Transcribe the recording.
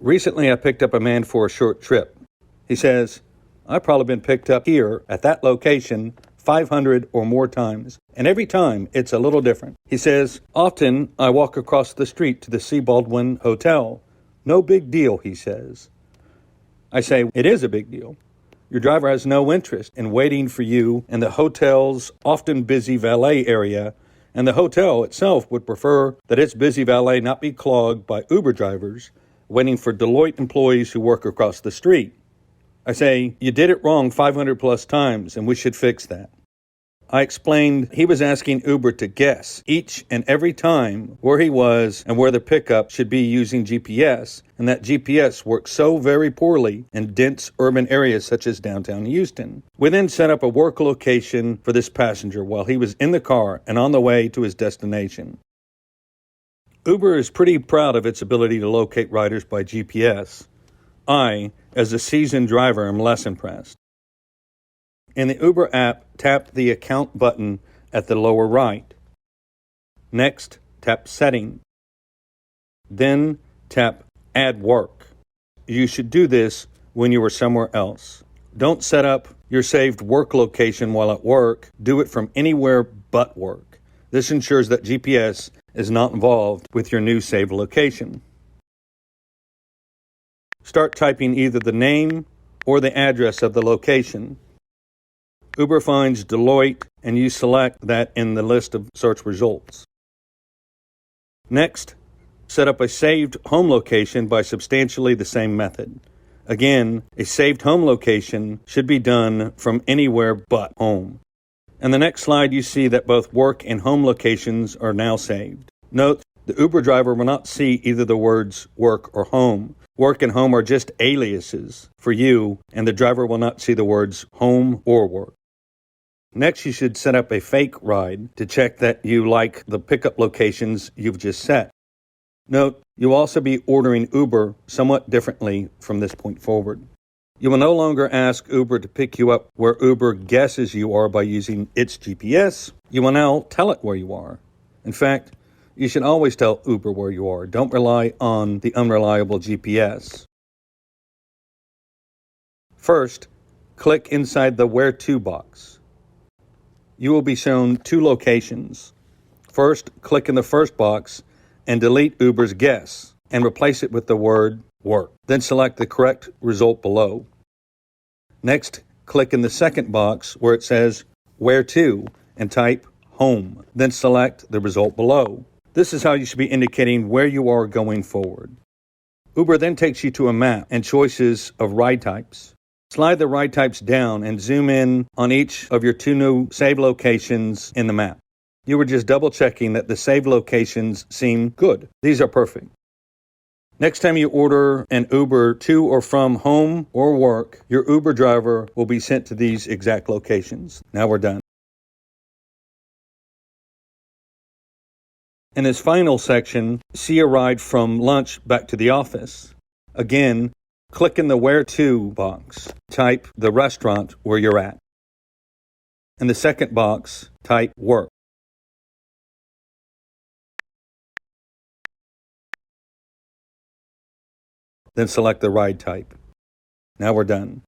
Recently, I picked up a man for a short trip. He says, I've probably been picked up here at that location 500 or more times, and every time it's a little different. He says, often I walk across the street to the C. Baldwin Hotel. No big deal, he says. I say, it is a big deal. Your driver has no interest in waiting for you in the hotel's often busy valet area, and the hotel itself would prefer that its busy valet not be clogged by Uber drivers waiting for Deloitte employees who work across the street. I say, you did it wrong 500 plus times, and we should fix that. I explained he was asking Uber to guess each and every time where he was and where the pickup should be using GPS, and that GPS works so very poorly in dense urban areas such as downtown Houston. We then set up a work location for this passenger while he was in the car and on the way to his destination. Uber is pretty proud of its ability to locate riders by GPS. I, as a seasoned driver, am less impressed. In the Uber app, tap the Account button at the lower right. Next, tap Setting. Then, tap Add Work. You should do this when you are somewhere else. Don't set up your saved work location while at work. Do it from anywhere but work. This ensures that GPS is not involved with your new saved location. Start typing either the name or the address of the location. Uber finds Deloitte, and you select that in the list of search results. Next, set up a saved home location by substantially the same method. Again, a saved home location should be done from anywhere but home. In the next slide, you see that both work and home locations are now saved. Note, the Uber driver will not see either the words work or home. Work and home are just aliases for you, and the driver will not see the words home or work. Next, you should set up a fake ride to check that you like the pickup locations you've just set. Note, you'll also be ordering Uber somewhat differently from this point forward. You will no longer ask Uber to pick you up where Uber guesses you are by using its GPS. You will now tell it where you are. In fact, you should always tell Uber where you are. Don't rely on the unreliable GPS. First, click inside the Where To box. You will be shown two locations. First, click in the first box and delete Uber's guess and replace it with the word work. Then select the correct result below. Next, click in the second box where it says Where To and type home. Then select the result below. This is how you should be indicating where you are going forward. Uber then takes you to a map and choices of ride types. Slide the ride types down and zoom in on each of your two new save locations in the map. You were just double checking that the save locations seem good. These are perfect. Next time you order an Uber to or from home or work, your Uber driver will be sent to these exact locations. Now we're done. In this final section, see a ride from lunch back to the office. Again, click in the Where To box. Type the restaurant where you're at. In the second box, type work. Then select the ride type. Now we're done.